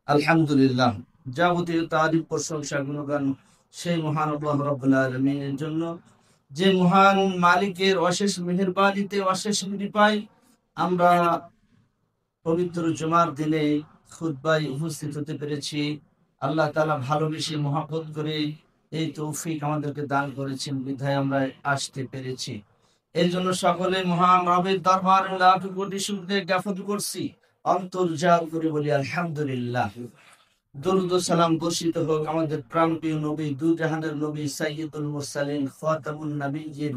আলহামদুলিল্লাহ, যাবতীয় তারিফ প্রশংসা গুণগান সেই মহান আল্লাহ রাব্বুল আলামিনের জন্য, যে মহান মালিকের অশেষ মেহেরবানিতে অশেষ কৃপায় আমরা পবিত্র জুমার দিনে খুতবায় উপস্থিত হতে পেরেছি। আল্লাহ তাআলা ভালোবেসে মহব্বত করে এই তৌফিক আমাদেরকে দান করেছেন, বিধায় আমরা আসতে পেরেছি। এর জন্য সকলে মহান রবের দরবারে লাখ কোটি শুকরিয়া জ্ঞাপন করছি, অন্তর্জাল করে বলি আলহামদুলিল্লাহ। দরুদ ও সালাম বর্ষিত হোক আমাদের প্রাণপ্রিয় নবী, দুই জাহানের নবী, সাইয়্যিদুল মুরসালিন, খাতামুন নবিয়্যিন,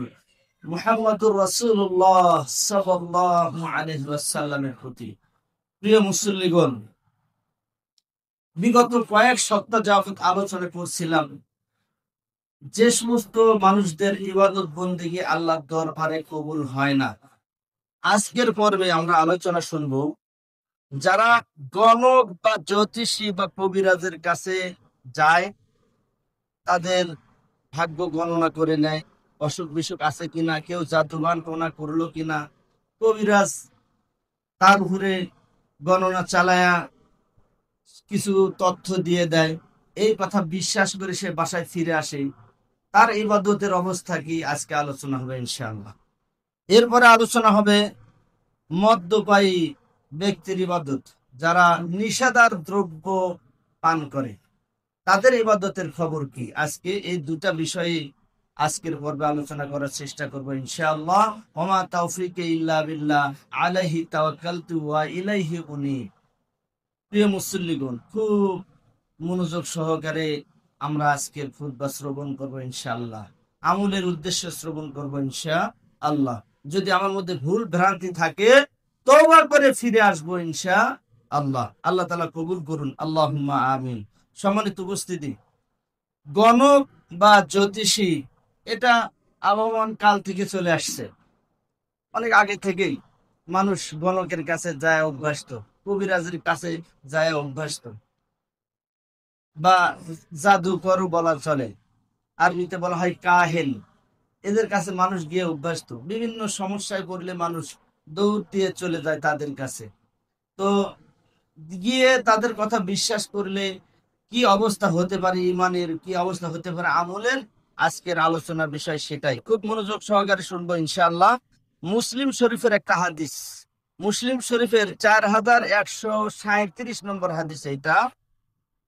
মুহাম্মদুর রাসূলুল্লাহ সাল্লাল্লাহু আলাইহি ওয়াসাল্লামের প্রতি। প্রিয় মুসল্লিগণ, বিগত কয়েক সপ্তাহ যাবত আলোচনা করছিলাম যে সমস্ত মানুষদের ইবাদত বন্দেগী আল্লাহর দরবারে কবুল হয় না। আজকের পর্বে আমরা আলোচনা শুনবো যারা গণক বা জ্যোতিষী বা কবিরাজের কাছে যায়, তাদের ভাগ্য গণনা করে নেয়, অসুখ বিসুখ আছে কিনা, কেউ জাদুবান টোনা করলো কিনা, কবিরাজ তার উপরে গণনা চালায়া কিছু তথ্য দিয়ে দেয়। এই কথা বিশ্বাস করে সে বাসায় ফিরে আসে। তার ইবাদতের অবস্থা কি, আজকে আলোচনা হবে ইনশাআল্লাহ। এরপরে আলোচনা হবে মদ্যপায়ী ব্যক্তির ইবাদত, যারা নিষেধার দ্রব্য পান করে, তাদের ইবাদতের খবর কি। আজকে এই দুটা বিষয়ে আজকের পর্বে আলোচনা করার চেষ্টা করব ইনশাআল্লাহ। ওমা তাওফিকে ইল্লা বিল্লাহ, আলাইহি তাওয়াক্কালতু ওয়া ইলাইহি উনীব। প্রিয় মুসল্লিগণ, খুব মনোযোগ সহকারে আমরা আজকের খুতবা শ্রবণ করব ইনশাআল্লাহ। আমলের উদ্দেশ্যে শ্রবণ করব ইনশাআল্লাহ। যদি আমার মধ্যে ভুল ভ্রান্তি থাকে, তওবা করে ফিরে আসবো ইনশাআল্লাহ। আল্লাহ তাআলা কবুল করুন, আল্লাহুম্মা আমিন। সম্মানিত উপস্থিতি, গণক বা জ্যোতিষী এটা আবহমান কাল থেকে চলে আসছে। অনেক আগে থেকেই মানুষ গণকের কাছে যায় অভ্যস্ত, কবিরাজের কাছে যায় অভ্যস্ত, বা জাদুকরও বলা চলে, আরবিতে বলা হয় কাহেন। এদের কাছে মানুষ গিয়ে অভ্যস্ত। বিভিন্ন সমস্যায় পড়লে মানুষ দৌড় দিয়ে চলে যায় তাদের কাছে। তো গিয়ে তাদের কথা বিশ্বাস করলে কি অবস্থা হতে পারে, ইমানের কি অবস্থা হতে পারে, আমলের, আজকের আলোচনার বিষয় সেটাই। খুব মনোযোগ সহকারে শুনবো ইনশাআল্লাহ। মুসলিম শরীফের একটা হাদিস, মুসলিম শরীফের 4137 নম্বর হাদিস এটা।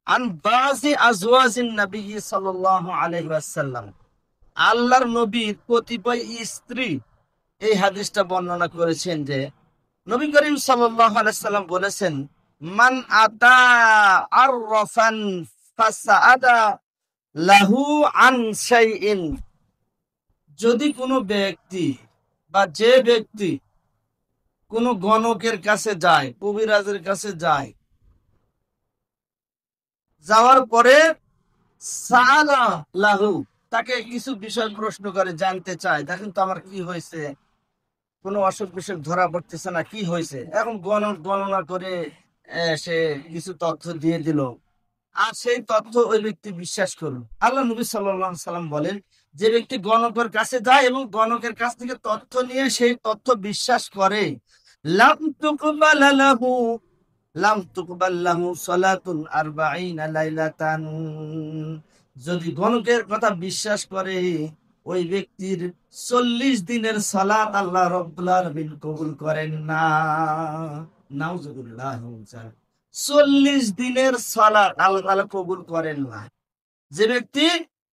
আন বাজি আজওয়াজিন নবী সাল্লাল্লাহু আলাইহি ওয়াসাল্লাম, আল্লাহর নবীর কতিপয় স্ত্রী এই হাদিসটা বর্ণনা করেছেন যে নবী করিম সাল্লাল্লাহু আলাইহি সাল্লাম বলেছেন, মান আতা আররাফান ফাসাআদা লাহু আন শাইইন, যদি কোনো ব্যক্তি বা যে ব্যক্তি কোনো গণকের কাছে যায়, কবিরাজের কাছে যায়, যাওয়ার পরে সাআলা লাহু, তাকে কিছু বিষয় প্রশ্ন করে, জানতে চায়, দেখেন তো আমার কি হয়েছে, কোনো অসুখ বিসুখ ধরা পড়তেছে না, কি হয়েছে, এখন গণনা করে সে কিছু তথ্য দিয়ে দিল, আর সেই তথ্য ওই ব্যক্তি বিশ্বাস করলো। আল্লাহ নবী সাল্লাল্লাহু আলাইহি সাল্লাম বলেন, যে ব্যক্তি গণকের কাছে যায় এবং গণকের কাছ থেকে তথ্য নিয়ে সেই তথ্য বিশ্বাস করে, লাম তুকবাল লাহু লাম তুকবাল লাহু সালাতুন আরবাঈনা লাইলাতান, যদি গণকের কথা বিশ্বাস করে ওই ব্যক্তির 40 দিনের সালাত আল্লাহ রাব্বুল আলামিন কবুল করেন না। নাউজুবিল্লাহ। 40 দিনের সালাত আল্লাহ তাআলা কবুল করেন না। যে ব্যক্তি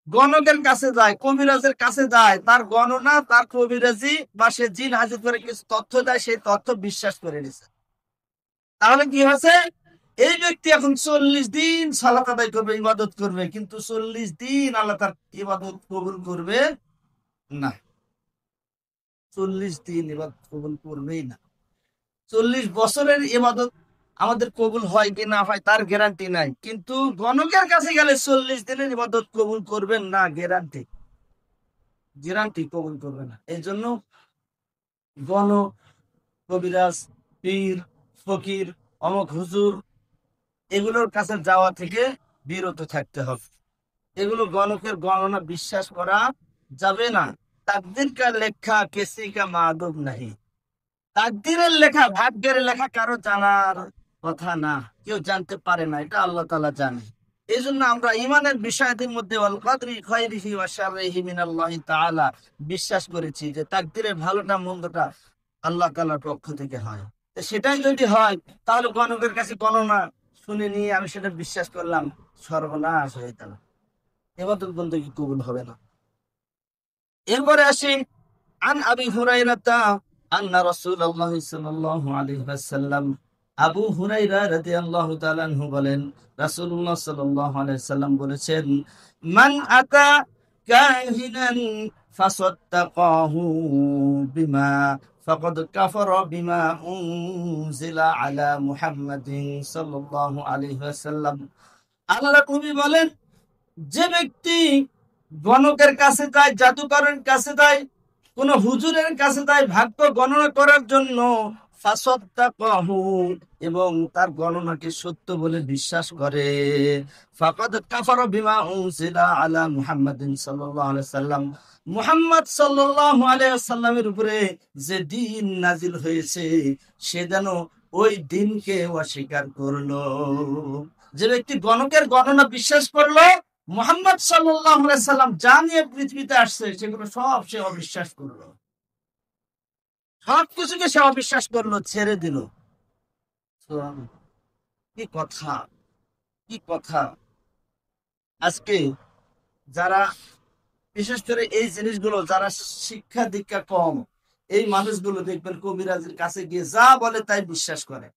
গণকের কাছে যায়, কবিরাজের কাছে যায়, তার গণনা, তার কবিরাজি বা সে জিন হাজির করে কিছু তথ্য দেয়, সেই তথ্য বিশ্বাস করে নিছে, তাহলে কি হয়েছে, এই ব্যক্তি এখন 40 দিন সালাত আদায় করবে, ইবাদত করবে, কিন্তু 40 দিন আল্লাহ তার ইবাদত কবুল করবে না। 40 দিন ইবাদত কবুল করবেই না। 40 বছরের ইবাদত আমাদের কবুল হয় কি না হয় তার গ্যারান্টি নাই, কিন্তু গণকের কাছে গেলে 40 দিনের ইবাদত কবুল করবেন না, গ্যারান্টি, গ্যারান্টি কবুল করবে না। এই জন্য গণক, কবিরাজ, পীর, ফকির, অমক হুজুর, এগুলোর কাছে যাওয়া থেকে বিরত থাকতে হবে। এগুলো গণকের গণনা বিশ্বাস করা যাবে না। তাকদীর কা লেখা কিসি কা মাদুব নাহি, তাকদীরের লেখা, ভাগ্যের লেখা কারো জানার কথা না, কেউ জানতে পারে না, এটা আল্লাহ তাআলা জানে। এই জন্য আমরা ইমানের বিষয়টির মধ্যে ওয়াল কদরি খায়রিহি ওয়া শাররিহি মিনাল্লাহি তাআলা বিশ্বাস করেছি যে তাকদীরের ভালোটা মন্দটা আল্লাহ তাআলার পক্ষ থেকে হয়। তো সেটাই যদি হয় তাহলে গণকের কাছে গণনা শুনে নিয়ে আমি সেটা বিশ্বাস করলাম, সর্বনাশ হয়ে গেল, ইবাদত বন্দেগী কবুল হবে না। এরপরে আসি আন আবি হুরায়রাতা আন্না রাসূলুল্লাহ সাল্লাল্লাহু আলাইহি ওয়াসাল্লাম, আবু হুরায়রা রাদিয়াল্লাহু তাআলা আনহু বলেন রাসূলুল্লাহ সাল্লাল্লাহু আলাইহি ওয়াসাল্লাম বলেছেন, মান আতা কাহিনান ফাসাদ্দাকাহু বিমা ফাকাদ কাফারা বিমা উনজিলা আলা মুহাম্মাদিন সাল্লাল্লাহু আলাইহি ওয়াসাল্লাম। আল্লাহ নবী বলেন, যে ব্যক্তি গণকের কাছে যায়, জাদুকরের কাছে যায়, কোন হুজুরের কাছে যায় ভাগ্য গণনা করার জন্য, ফাসাদ্দাকাহু, এবং তার গণনাকে সত্য বলে বিশ্বাস করে, ফাকাদ কাফারা বিমা উনজিলা আলা মুহাম্মাদিন সাল্লাল্লাহু আলাইহি সাল্লাম, মুহাম্মদ সাল্লাল্লাহু আলাইহি সাল্লামের উপরে যে দিন নাজিল হয়েছে সে যেন ওই দিনকে অস্বীকার করলো। যে ব্যক্তি গণকের গণনা বিশ্বাস করলো, মুহাম্মদ সাল্লাল্লাহু আলাইহি সাল্লাম যা নিয়ে পৃথিবীতে আসছে সেগুলো সব সে অবিশ্বাস করলো, সব কিছুকে সে অবিশ্বাস করলো, ছেড়ে দিল। কি কথা, কি কথা! আজকে যারা বিশেষ করে এই জিনিসগুলো, যারা শিক্ষা দীক্ষা কম, এই মানুষগুলো দেখবেন কবিরাজের কাছে গিয়ে যা বলে তাই বিশ্বাস করে।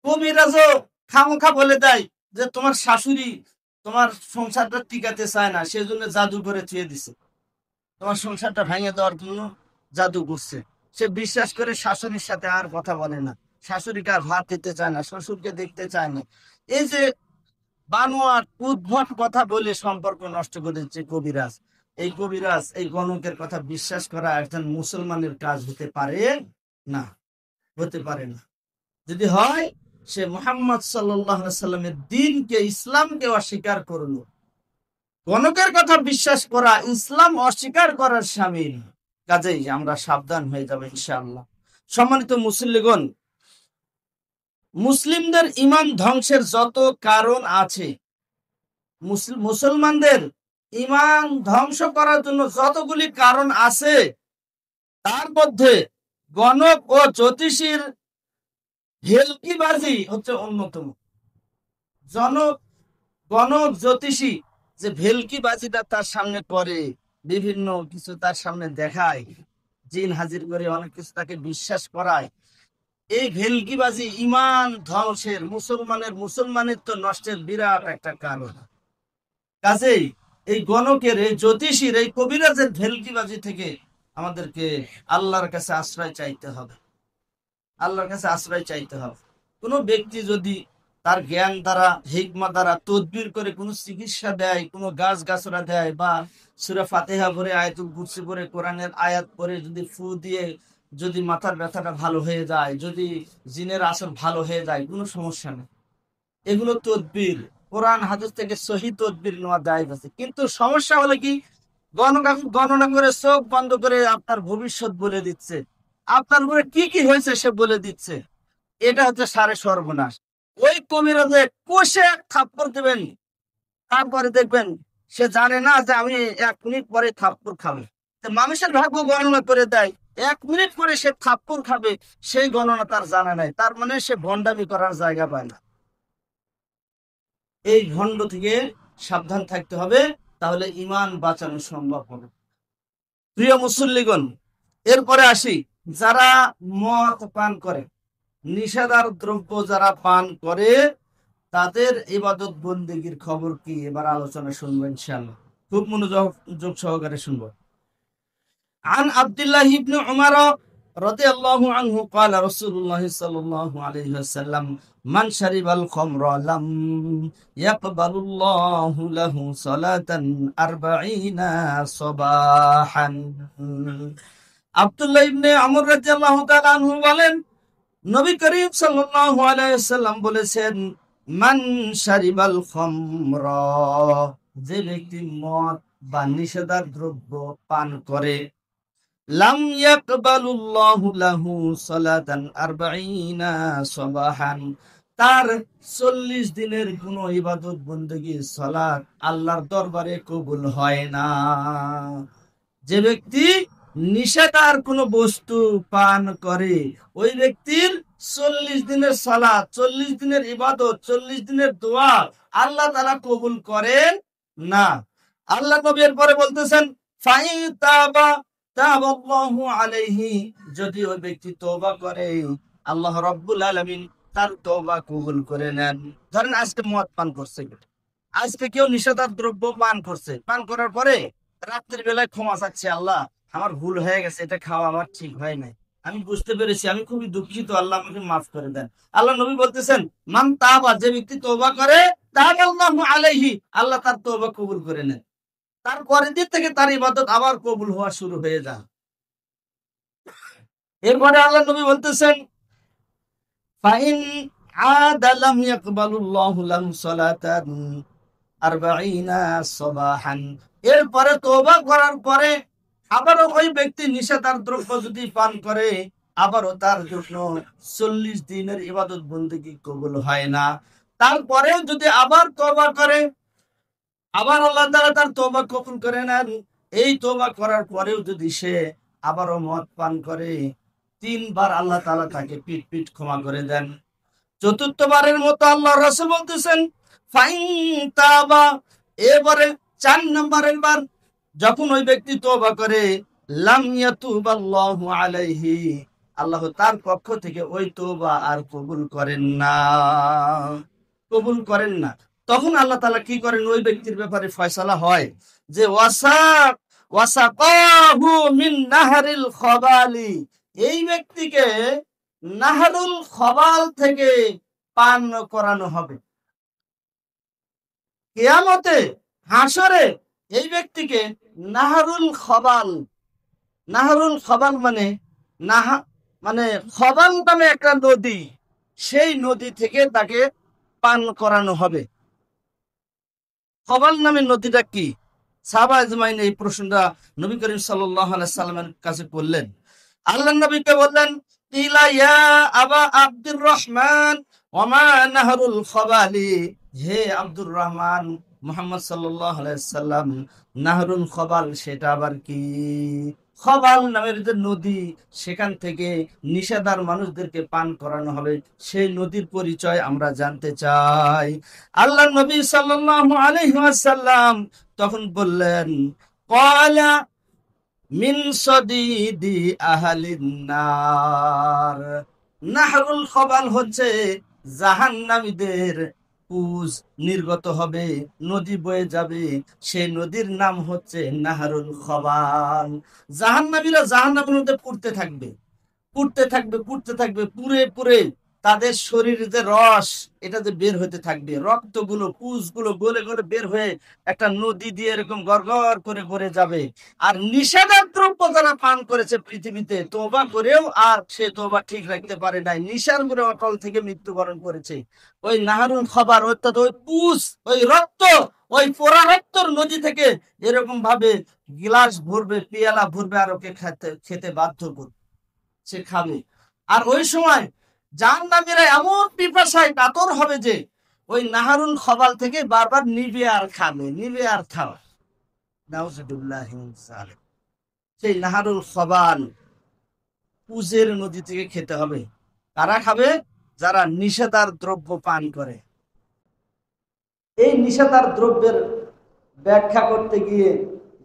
কবিরাজও খামোখা বলে দেয় যে তোমার শাশুড়ি তোমার সংসারটা টিকাতে চায় না, সেজন্য জাদু করে থুয়ে দিছে, তোমার সংসারটা ভেঙে দেওয়ার জন্য জাদু করছে। সে বিশ্বাস করে শাশুড়ির সাথে আর কথা বলে না, শাশুড়িকে আর ভাত দিতে চায় না, শ্বশুরকে দেখতে চায় না। এই যে বানোয়াট উদ্ভট কথা বলে সম্পর্ক নষ্ট করেছে কবিরাজ, এই কবিরাজ এই গণকের কথা বিশ্বাস করা একজন মুসলমানের কাজ হতে পারে না, হতে পারে না। যদি হয় সে মুহাম্মদ সাল্লাল্লাহু আলাইহি সাল্লামের দ্বীনকে, ইসলামকে অস্বীকার করলো। গণকের কথা বিশ্বাস করা ইসলাম অস্বীকার করার শামিল। কাজেই আমরা সাবধান হয়ে যাবো ইনশাআল্লাহ। সম্মানিত মুসল্লিগণ, মুসলিমদের ঈমান ধ্বংসের যত কারণ আছে, মুসলমানদের ঈমান ধ্বংস করার জন্য যতগুলি কারণ আছে, তার মধ্যে গণক ও জ্যোতিষীর ভেলকিবাজি হচ্ছে অন্যতম। গণক জ্যোতিষী যে ভেলকিবাজিটা তার সামনে করে, বিভিন্ন কিছু তার সামনে দেখায়, জিন হাজির করে অনেক কিছু তাকে বিশ্বাস করায়, এই ভেলকিবাজি ঈমান ধ্বংসের, মুসলমানের তো নষ্টের বিরাট একটা কারণ। কাজেই এই গণকের, এই জ্যোতিষীর, এই কবিরাজের ভেলকিবাজি থেকে আমাদেরকে আল্লাহর কাছে আশ্রয় চাইতে হবে, আল্লাহর কাছে আশ্রয় চাইতে হবে। কোন ব্যক্তি যদি তার জ্ঞান দ্বারা, হিকমা দ্বারা তদবির করে কোনো চিকিৎসা দেয়, কোনো গাছ গাছরা দেয়, বা সূরা ফাতিহা পড়ে, আয়াতুল কুরসি পড়ে, কোরআনের আয়াত পড়ে যদি ফু দিয়ে যদি মাথার ব্যথাটা ভালো হয়ে যায়, যদি জিনের আসর ভালো হয়ে যায়, কোনো সমস্যা নেই। এগুলো তদবির, কোরআন হাদিস থেকে সহি তদবির নেওয়া জায়েজ আছে। কিন্তু সমস্যা হলো কি, গণনা করে চোখ বন্ধ করে আপনার ভবিষ্যৎ বলে দিচ্ছে, আপনার উপরে কি কি হয়েছে সে বলে দিচ্ছে। এটা হচ্ছে সারে সর্বনাশ। ওই কবিরাজে কষে এক থাপ্পড় দেবেন, তারপরে দেখবেন সে জানে না যে আমি 1 মিনিট পরে থাপ্পড় খাবো। মানুষের ভাগ্য গণনা করে দেয়, 1 মিনিট পরে সে থাপ্পড় খাবে, সেই গণনা তার জানা নাই, তার মানে সে ভণ্ডামি করার জায়গা পায় না। এই ভণ্ড থেকে সাবধান থাকতে হবে, তাহলে ঈমান বাঁচানো সম্ভব হবে। প্রিয় মুসল্লিগণ, এরপরে আসি যারা মদ পান করে, নিষেধার দ্রব্য যারা পান করে, তাদের ইবাদত বন্দেগীর খবর কি, এবার আলোচনা শুনবো ইনশাআল্লাহ। খুব মনোযোগ সহকারে শুনবো। عن عبد الله بن عمر رضي الله عنه قال رسول الله صلى الله عليه وسلم من شرب الخمر لم يقبل الله له صلاة 40 صباحا। আব্দুল্লাহ ইবনে আমর রাদিয়াল্লাহু তাআলা আনহু বলেন, নবী করিম সাল্লাল্লাহু আলাইহি ওয়াসাল্লাম বলেছেন, মান শারিবাল খামরা, যে ব্যক্তি মদ বা নিষেধার দ্রব্য পান করে, লাম ইয়াকবালুল্লাহু লাহু সালাতান 40 সাবাহান, তার 40 দিনের কোনো ইবাদত বন্দেগী সালাত আল্লাহর দরবারে কবুল হয় না। যে ব্যক্তি নিষেধার কোনো বস্তু পান করে, ওই ব্যক্তির 40 দিনের সালাত, 40 দিনের ইবাদত, 40 দিনের দোয়া আল্লাহ তাআলা কবুল করেন না। আল্লাহ নবী এর পরে বলতেছেন, ফাইন তাবা তাবাল্লাহু আলাইহি, যদি ওই ব্যক্তি তওবা করে আল্লাহ রাব্বুল আলামিন তার তওবা কবুল করে নেন। ধরেন আজকে মদ পান করছে, আজকে কেউ নিষেধার দ্রব্য পান করছে, পান করার পরে রাত্রির বেলায় ক্ষমা চাচ্ছে, আল্লাহ আমার ভুল হয়ে গেছে, এটা খাওয়া আমার ঠিক হয় নাই, আমি বুঝতে পেরেছি, আমি খুবই দুঃখিত, আল্লাহ আমাকে মাফ করে দেন। আল্লাহ নবী বলতেছেন, মান তাবা, যে ব্যক্তি তওবা করে তাবাল্লাহু আলাইহি, আল্লাহ তার তওবা কবুল করে নেন। তারপরের দিন থেকে তার ইবাদত আবার কবুল হওয়া শুরু হয়ে যায়। এরপরে আল্লাহ নবী বলতেছেন, ফাইন আদা লাম ইয়াকবালুল্লাহু লাহু সালাতান 40 সাবাহান, এরপরে তওবা করার পরে আবারও ওই ব্যক্তি নিষেধার দ্রব্য যদি পান করে, আবারও তার জন্য 40 দিনের ইবাদত বন্দেগী কবুল হয় না। তারপরেও যদি আবার তওবা করে, আবার আল্লাহ তাআলা তার তওবা কবুল করে নেন। এই তওবা করার পরেও যদি সে আবারও মদ পান করে, 3 বার আল্লাহ তাআলা তাকে পিট পিট ক্ষমা করে দেন। চতুর্থবারের মতো আল্লাহ রাসূল বলতেছেন, ফাইন তাবা, এবারে 4 নম্বরের বার যখন ওই ব্যক্তি তওবা করে, লাম ইয়াতুবাল্লাহু আলাইহি, আল্লাহ তার পক্ষ থেকে ওই তওবা আর কবুল করেন না, কবুল করেন না। তখন আল্লাহ তাআলা কি করেন, ওই ব্যক্তির ব্যাপারে ফয়সালা হয় যে ওয়াসাকাহু মিন নাহরিল খবালি, এই ব্যক্তিকে নাহরুল খবাল থেকে পান করানো হবে। কিয়ামতে, হাসরে এই ব্যক্তিকে নাহরুল খবাল, নাহরুল খবাল মানে মানে খবাল নামে একটা নদী, সেই নদী থেকে তাকে পান করানো হবে। খবাল নামে নদীটা কি? সাহাবা আজমাইন এই প্রশ্নটা নবী করিম সাল্লাল্লাহু আলাইহি সাল্লামের কাছে করলেন। আল্লাহ নবীকে বললেন, কিলা ইয়া আবা আব্দুর রহমান ওমা নাহরুল খবালি, হে আব্দুর রহমান, মুহাম্মদ সাল্লাল্লাহু আলাইহি সাল্লাম, নাহরুল খবাল সেটা আবার কি? খবাল নামের যে নদী, সেখান থেকে নিষেধার মানুষদেরকে পান করানো হবে, সেই নদীর পরিচয় আমরা জানতে চাই। আল্লাহ নবী সাল্লাল্লাহু আলাইহি ওয়াসাল্লাম তখন বললেন, ক্বালা মিন সদিদি আহলিন নার, নাহরুল খবাল হচ্ছে জাহান্নামীদের পুজ নির্গত হবে, নদী বয়ে যাবে, সেই নদীর নাম হচ্ছে নাহরুল খবাল। জাহান্নামীরা জাহান্নামের মধ্যে পুড়তে থাকবে, পুড়তে থাকবে, পুড়তে থাকবে, পুড়ে পুড়ে তাদের শরীরে যে রস, এটা যে বের হতে থাকবে, রক্তগুলো, পুষগুলো গলে গলে বের হয়ে একটা নদী দিয়ে এরকম গড়গড় করে করে যাবে। আর নিষেধার দ্রব্য যারা পান করেছে পৃথিবীতে, তওবা করেও আর সে তওবা ঠিক রাখতে পারে নাই, নিশার করে অটল থেকে মৃত্যুবরণ করেছে, ওই নাহরুল খবর অর্থাৎ ওই পুষ, ওই রক্ত, ওই পোড়া রক্তর নদী থেকে এরকম ভাবে গিলাস ভরবে, পেয়ালা ভরবে, আর ওকে খেতে বাধ্য করবে, সে খাবে। আর ওই সময় জাহান্নামীরা এমন পিপাসায় কাতর হবে যে ওই নাহরুল খবাল থেকে বারবার নিবে আর খাবে, নিবে আর খাওয়া। নাউজুবিল্লাহি মিন যালিক। সেই নাহরুল খবাল পুজের নদী থেকে খেতে হবে। কারা খাবে? যারা নিষেধার দ্রব্য পান করে। এই নিষেধার দ্রব্যের ব্যাখ্যা করতে গিয়ে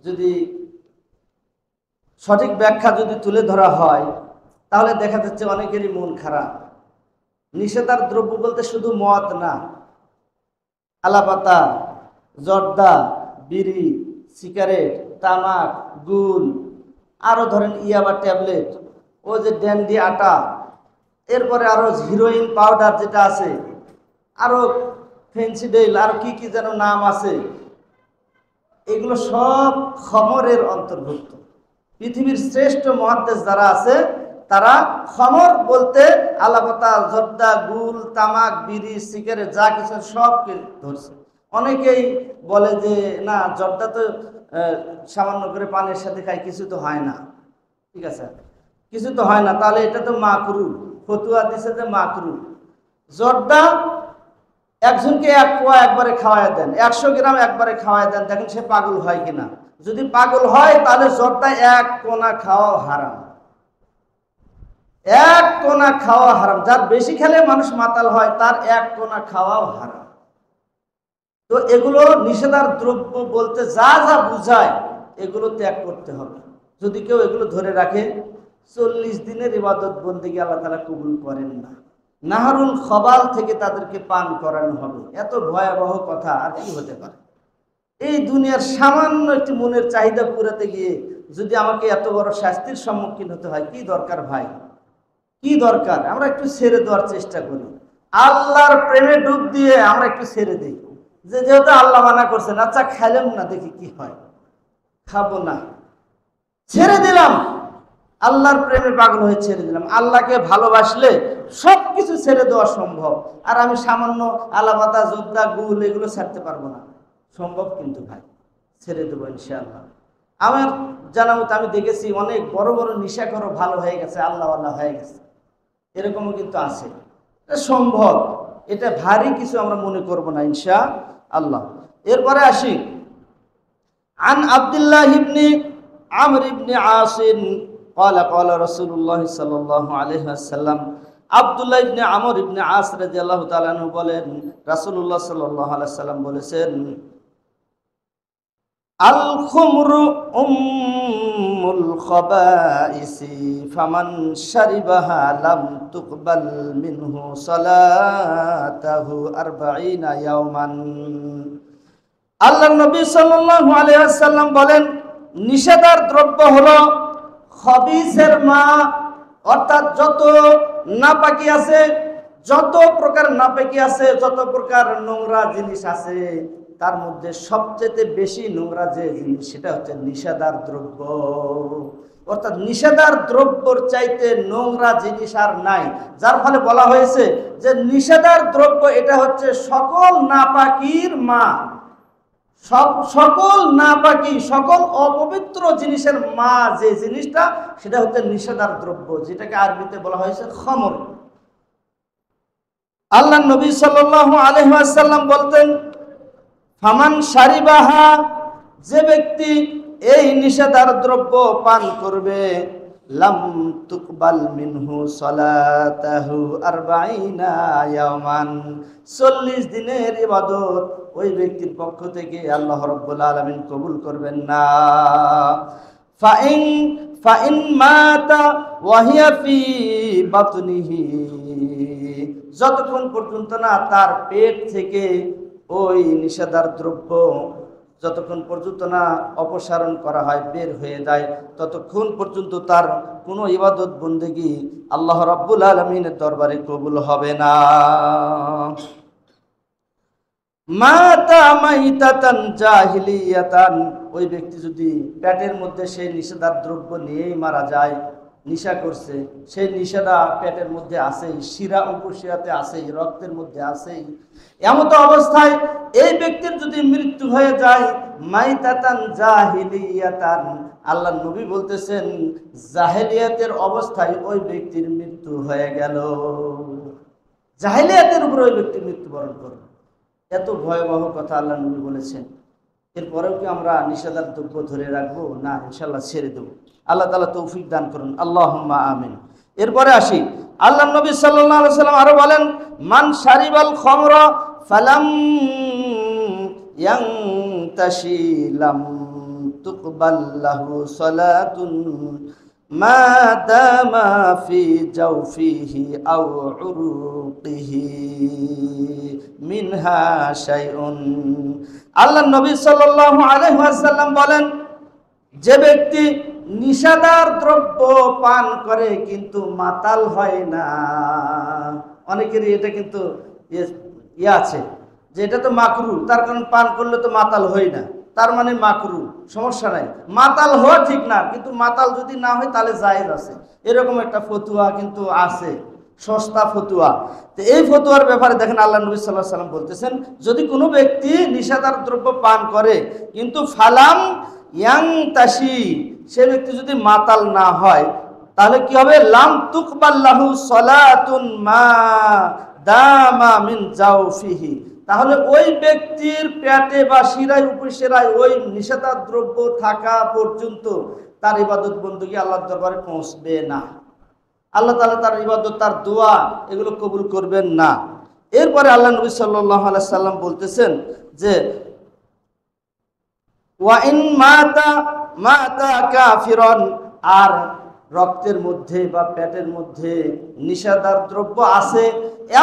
যদি সঠিক ব্যাখ্যা যদি তুলে ধরা হয়, তাহলে দেখা যাচ্ছে অনেকেরই মন খারাপ। নিষেধার দ্রব্য বলতে শুধু মদ না, আলাপাতা, জর্দা, বিড়ি, সিগারেট, তামাক, গুল, আরো ধরেন ইয়াবা ট্যাবলেট, ও যে ড্যান্ডি আটা, এরপরে আরো হিরোইন পাউডার যেটা আছে, আরো ফেন্সিডেল, আর কি কি যেন নাম আছে, এগুলো সব খমরের অন্তর্ভুক্ত। পৃথিবীর শ্রেষ্ঠ মুহাদ্দিস যারা আছে, তারা খমর বলতে আলাপাতা, জর্দা, গুল, তামাক, বিড়ি, সিগারেট যা কিছু সবকে ধরছে। অনেকেই বলে যে না, জর্দা তো সামান্য করে পানির সাথে খাই, কিছু তো হয় না। ঠিক আছে, কিছু তো হয় না, তাহলে এটা তো মাকরু, ফতুয়া দিছে যে মাকরু। জর্দা একজনকে 1 পোয়া একবারে খাওয়ায় দেন, 100 গ্রাম একবারে খাওয়ায় দেন, দেখেন সে পাগল হয় কিনা। যদি পাগল হয় তাহলে জর্দা 1 কোনা খাওয়া হারাম, 1 কোনা খাওয়া হারাম। যার বেশি খেলে মানুষ মাতাল হয়, তার 1 কোনা খাওয়াও হারাম। তো এগুলো নিষেধার দ্রব্য বলতে যা যা বুঝায় এগুলো ত্যাগ করতে হবে। যদি কেউ এগুলো ধরে রাখে 40 দিনের ইবাদত বন্দেগী আল্লাহ তাআলা কবুল করেন না। নাহারুল খবাল থেকে তাদেরকে পান করানো হবে। এত ভয়াবহ কথা আর কি হতে পারে? এই দুনিয়ার সামান্য একটি মনের চাহিদা পুরাতে গিয়ে যদি আমাকে এত বড় শাস্তির সম্মুখীন হতে হয়, কি দরকার ভাই? কি দরকার? আমরা একটু ছেড়ে দেওয়ার চেষ্টা করি, আল্লাহর প্রেমে ডুব দিয়ে আমরা একটু ছেড়ে দিই, যেহেতু আল্লাহ মানা করছেন, আচ্ছা খাইলাম না, দেখি কি হয়, খাবো না, ছেড়ে দিলাম। আল্লাহর প্রেমে পাগল হয়ে ছেড়ে দিলাম। আল্লাহকে ভালোবাসলে সবকিছু ছেড়ে দেওয়া সম্ভব। আর আমি সামান্য আলাপাতা, যোদ্ধা, গুল এগুলো ছাড়তে পারবো না? সম্ভব কিন্তু ভাই, ছেড়ে দেবো ইনশাআল্লাহ। আমার জানা মতো আমি দেখেছি অনেক বড় বড় নেশাখোর ভালো হয়ে গেছে, আল্লাহওয়ালা হয়ে গেছে, এরকমও কিন্তু আছে। এটা সম্ভব, এটা ভারী কিছু আমরা মনে করব না ইনশাআল্লাহ। এরপরে আসি, আন আব্দুল্লাহ ইবনে আমর ইবনে আসিন قال قال رسول الله صلى الله عليه وسلم। আব্দুল্লাহ ইবনে আমর ইবনে আস রাদিয়াল্লাহু তাআলা আনহু বলেন, রাসূলুল্লাহ সাল্লাল্লাহু আলাইহি ওয়াসাল্লাম বলেছেন, আল খুমরু উম্মুল খাবাইসি ফামান শারিবাহা লাম তুকবাল মিনহু সালাতাহু 40 ইয়াওমান। আল্লাহর নবী সাল্লাল্লাহু আলাইহি ওয়াসাল্লাম বলেন, নিষেধার দ্রব্য হলো খবিসের মা, অর্থাৎ যত নাপাকি আছে, যত প্রকার নাপাকি আছে, যত প্রকার নোংরা জিনিস আছে, তার মধ্যে সবচেয়ে বেশি নোংরা যে জিনিস সেটা হচ্ছে নিষেধার দ্রব্য। অর্থাৎ নিষেধার দ্রব্যর চাইতে নোংরা জিনিস আর নাই। যার ফলে বলা হয়েছে যে নিষেধার দ্রব্য এটা হচ্ছে সকল নাপাকির মা, সকল নাপাকি, সকল অপবিত্র জিনিসের মা যে জিনিসটা, সেটা হচ্ছে নিষেধার দ্রব্য, যেটাকে আরবিতে বলা হয়েছে খমর। আল্লাহ নবী সাল্লাল্লাহু আলাইহি ওয়াসাল্লাম বলতেন, ফামান শারিবাহা, যে ব্যক্তি এই নিষেধার দ্রব্য পান করবে, লাম তুকবাল মিনহু সালাতাহু 40 ইয়াওমান, 40 দিনের ইবাদত ওই ব্যক্তির পক্ষ থেকে আল্লাহ রাব্বুল আলামিন কবুল করবেন না। ফাইন মাতা ওয়া হিয়া ফি বাতনিহি, যতক্ষণ পর্যন্ত না তার পেট থেকে ওই নিষেধার দ্রব্য যতক্ষণ পর্যন্ত না অপসারণ করা হয়, বের হয়ে যায়, ততক্ষণ পর্যন্ত তার কোনো ইবাদত বন্দেগী আল্লাহ রাব্বুল আলামিনের দরবারে কবুল হবে না। মাতা মাইতাতান জাহিলিয়াতান, ওই ব্যক্তি যদি পেটের মধ্যে সেই নিষেধার দ্রব্য নিয়েই মারা যায়, নিশা করছে, সেই নিষেধা পেটের মধ্যে আছেই, শিরা উপশিরাতে আছেই, রক্তের মধ্যে আছেই, এমত অবস্থায় এই ব্যক্তির যদি মৃত্যু হয়ে যায়, মাইতাতান জাহিলিয়াতান, আল্লাহ নবী বলতেছেন জাহেলিয়াতের অবস্থায় ওই ব্যক্তির মৃত্যু হয়ে গেল, জাহেলিয়াতের উপরে ওই ব্যক্তি মৃত্যুবরণ করবে। এত ভয়াবহ কথা আল্লাহ নবী বলেছেন। এরপরেও কি আমরা নিষেধার দ্রব্য ধরে রাখবো? না, ইনশাআল্লাহ ছেড়ে দেবো। আল্লাহ তাআলা তৌফিক দান করুন, আল্লাহুম্মা আমিন। এরপরে আসি, আল্লাহ নবী সাল্লাল্লাহু আলাইহি ওয়াসাল্লাম আরো বলেন, মান শারিবাল খামরা ফালাম ইয়ানতাশি লাম তুকবাল লাহু সালাতুন মা দামা ফি জাওফিহি আও উরুকিহি মিনহা শাইউন। আল্লাহ নবী সাল্লাল্লাহু আলাইহি ওয়াসাল্লাম বলেন, যে ব্যক্তি নিষেধার দ্রব্য পান করে কিন্তু মাতাল হয় না, অনেকেরই এটা কিন্তু আছে যে এটা তো মাকরু, তার কারণ পান করলে তো মাতাল হয় না, তার মানে মাকরু, সমস্যা নাই, মাতাল হওয়া ঠিক না, কিন্তু মাতাল যদি না হয় তাহলে জায়েজ আছে, এরকম একটা ফতুয়া কিন্তু আছে, সস্তা ফতুয়া। তো এই ফতুয়ার ব্যাপারে দেখেন আল্লাহ নবী সাল্লাল্লাহু আলাইহি ওয়াসাল্লাম বলতেছেন, যদি কোনো ব্যক্তি নিষেধার দ্রব্য পান করে কিন্তু ফালাম ইয়ানতাশি, সে ব্যক্তি যদি মাতাল না হয়, তাহলে কি হবে? লাম তুকবাল লাহু সালাতুন মা দামা মিন জাওফিহি, তাহলে ওই ব্যক্তির পেটে বা শিরায় উপশিরায় ওই নিষেধাজ্ঞ দ্রব্য থাকা পর্যন্ত তার ইবাদত বندگی আল্লাহর দরবারে পৌঁছবে না। আল্লাহ তাআলা তার ইবাদত, তার দোয়া এগুলো কবুল করবেন না। এরপরে আল্লাহ নবী সাল্লাল্লাহু আলাইহি সাল্লাম বলতেছেন যে ওয়া ইন মাতা কাফিরান, আর রক্তের মধ্যে বা পেটের মধ্যে নিষেধাজ্ঞ দ্রব্য আছে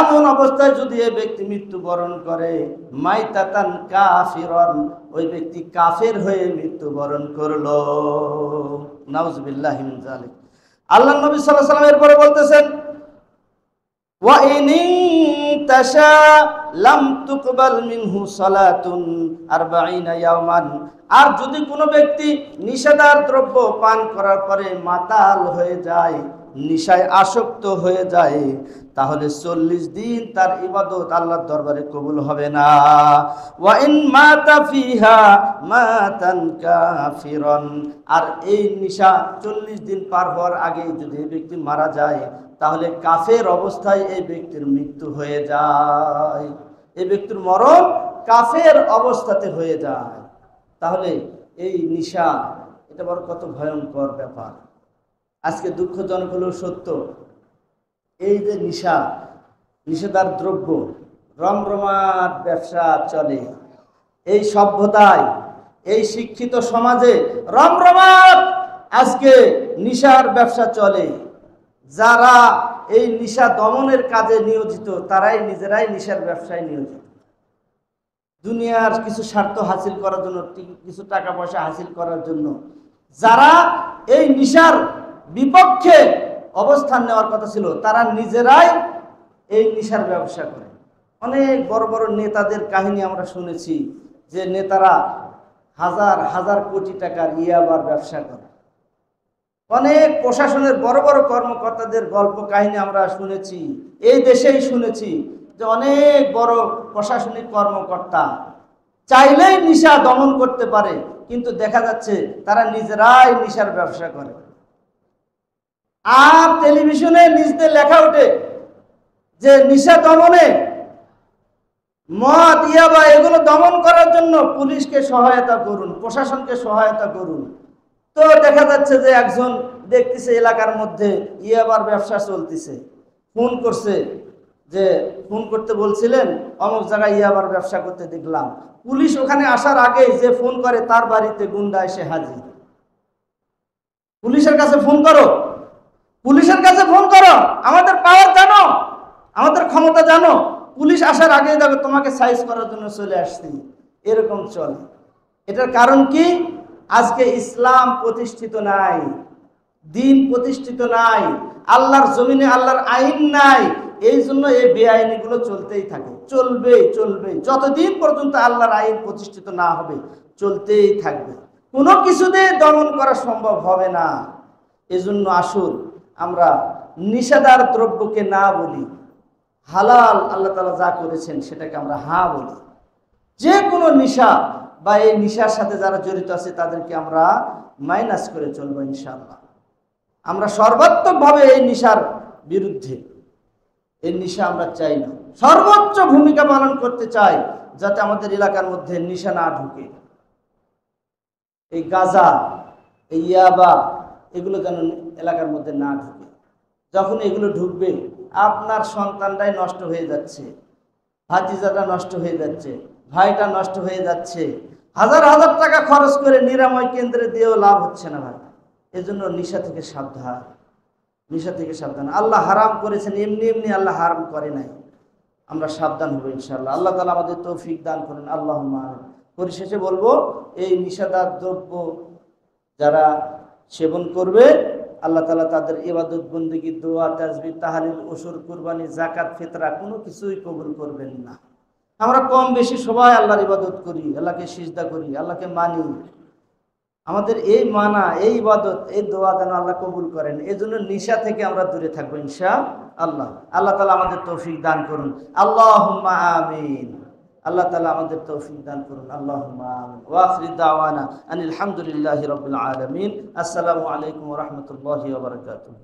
এমন অবস্থায় যদি এই ব্যক্তি মৃত্যুবরণ করে, মাইতাতান কাফিরান, ওই ব্যক্তি কাফের হয়ে মৃত্যুবরণ করলো। নাউজুবিল্লাহি মিন যালিক। আল্লাহ নবী সাল্লাল্লাহু আলাইহি সাল্লাম এরপরে বলতেছেন ওয়া ইন তাশা লাম তুকবাল মিনহু সালাতুন 40 ইয়াওমান, আর যদি কোনো ব্যক্তি নিষেধাজ্ঞ দ্রব্য পান করার পরে মাতাল হয়ে যায়, নিশায় আসক্ত হয়ে যায়, তাহলে 40 দিন তার ইবাদত আল্লাহর দরবারে কবুল হবে না। ওয়া ইন মাতা ফিহা মাতান কাফিরান, আর এই নিশা 40 দিন পার হওয়ার আগে যদি এই ব্যক্তি মারা যায়, তাহলে কাফের অবস্থায় এই ব্যক্তির মৃত্যু হয়ে যায়, এই ব্যক্তির মরণ কাফের অবস্থাতে হয়ে যায়। তাহলে এই নিশা, এটা বড় কত ভয়ঙ্কর ব্যাপার। আজকে দুঃখজনক হলেও সত্য, এই যে নিশা, নিষেধাজ্ঞ দ্রব্য, রমরমাট ব্যবসা চলে এই সভ্যতায়, এই শিক্ষিত সমাজে রমরমাট আজকে নিশার ব্যবসা চলে। যারা এই নিশা দমনের কাজে নিয়োজিত, তারাই নিজেরাই নিশার ব্যবসায় নিয়োজিত। দুনিয়ার কিছু স্বার্থ হাসিল করার জন্য, কিছু টাকা পয়সা হাসিল করার জন্য যারা এই নিশার বিপক্ষে অবস্থান নেওয়ার কথা ছিল, তারা নিজেরাই এই নিশার ব্যবসা করে। অনেক বড় বড় নেতাদের কাহিনী আমরা শুনেছি যে নেতারা হাজার হাজার কোটি টাকার ইয়াবার ব্যবসা করে। অনেক প্রশাসনের বড় বড় কর্মকর্তাদের গল্প কাহিনী আমরা শুনেছি, এই দেশেই শুনেছি যে অনেক বড় প্রশাসনিক কর্মকর্তা চাইলেই নিশা দমন করতে পারে, কিন্তু দেখা যাচ্ছে তারা নিজেরাই নিশার ব্যবসা করে। আর টেলিভিশনে নিজেদের লেখা ওঠে যে নিশা দমনে, মদ ইয়াবা এগুলো দমন করার জন্য পুলিশকে সহায়তা করুন, প্রশাসনকে সহায়তা করুন। তো দেখা যাচ্ছে যে একজন দেখতেছে এলাকার মধ্যে ইয়াবার ব্যবসা চলতেছে, ফোন করছে, যে ফোন করতে বলছিলেন অমুক জায়গায় ইয়াবার ব্যবসা করতে দেখলাম। পুলিশ ওখানে আসার আগে যে ফোন করে তার বাড়িতে গুন্ডা এসে হাজির। পুলিশের কাছে ফোন করো, পুলিশের কাছে ফোন করো, আমাদের পাওয়ার জানো, আমাদের ক্ষমতা জানো, পুলিশ আসার আগে দেখো তোমাকে সাইজ করার জন্য চলে আসছি। এরকম চলে। এটার কারণ কি? আজকে ইসলাম প্রতিষ্ঠিত নাই, দিন প্রতিষ্ঠিত নাই, আল্লাহর জমিনে আল্লাহর আইন নাই। এই জন্য এই বেআইনিগুলো চলতেই থাকে, চলবেই চলবে, যতদিন পর্যন্ত আল্লাহর আইন প্রতিষ্ঠিত না হবে চলতেই থাকবে, কোনো কিছুতে দমন করা সম্ভব হবে না। এজন্য আসুন আমরা নিষেধাজ্ঞ দ্রব্যকে না বলি, হালাল আল্লাহ তাআলা যা করেছেন সেটাকে আমরা হ্যাঁ বলি। যে কোনো নিশা বা এই নিশার সাথে যারা জড়িত আছে তাদেরকে আমরা মাইনাস করে চলবো ইনশাআল্লাহ। আমরা সর্বাত্মকভাবে এই নিশার বিরুদ্ধে, এই নিশা আমরা চাই না, সর্বোচ্চ ভূমিকা পালন করতে চাই যাতে আমাদের এলাকার মধ্যে নিশা না ঢুকে। এই গাঁজা, এই ইয়াবা এগুলো যেন এলাকার মধ্যে না ঢুকে। যখন এগুলো ঢুকবে আপনার সন্তানটাই নষ্ট হয়ে যাচ্ছে, ভাতিজাটা নষ্ট হয়ে যাচ্ছে, ভাইটা নষ্ট হয়ে যাচ্ছে, হাজার হাজার টাকা খরচ করে নিরাময় কেন্দ্রে দিয়েও লাভ হচ্ছে না ভাই। এজন্য নিশা থেকে সাবধান, নিশা থেকে সাবধান। আল্লাহ হারাম করেছেন, এমনি এমনি আল্লাহ হারাম করে নাই। আমরা সাবধান হবো ইনশাআল্লাহ। আল্লাহ তাআলা আমাদের তৌফিক দান করেন, আল্লাহুম্মা আমিন। পরিশেষে বলবো, এই নিষেধাজ্ঞ দ্রব্য যারা সেবন করবে আল্লাহ তাআলা তাদের ইবাদত বন্দেগী, দোয়া, তাসবিহ, তাহলিল, উসুর, কুরবানি, যাকাত, ফিতরা কোনো কিছুই কবুল করবেন না। আমরা কম বেশি সবাই আল্লাহর ইবাদত করি, আল্লাহকে সিজদা করি, আল্লাহকে মানি। আমাদের এই মানা, এই ইবাদত, এই দোয়া যেন আল্লাহ কবুল করেন। এই জন্য নিশা থেকে আমরা দূরে থাকবো ইনশাআল্লাহ। আল্লাহ তাআলা আমাদের তৌফিক দান করুন, আল্লাহুম্মা আমিন। আল্লাহ তাআলা আমাদের তৌফিক দান করুন, আল্লাহুম্মা আমিন। ওয়া আখিরু দাওয়ানা আনিল হামদুলিল্লাহি রাব্বিল আলামিন। আসসালামু আলাইকুম ওয়া রাহমাতুল্লাহি ওয়া বারাকাতুহু।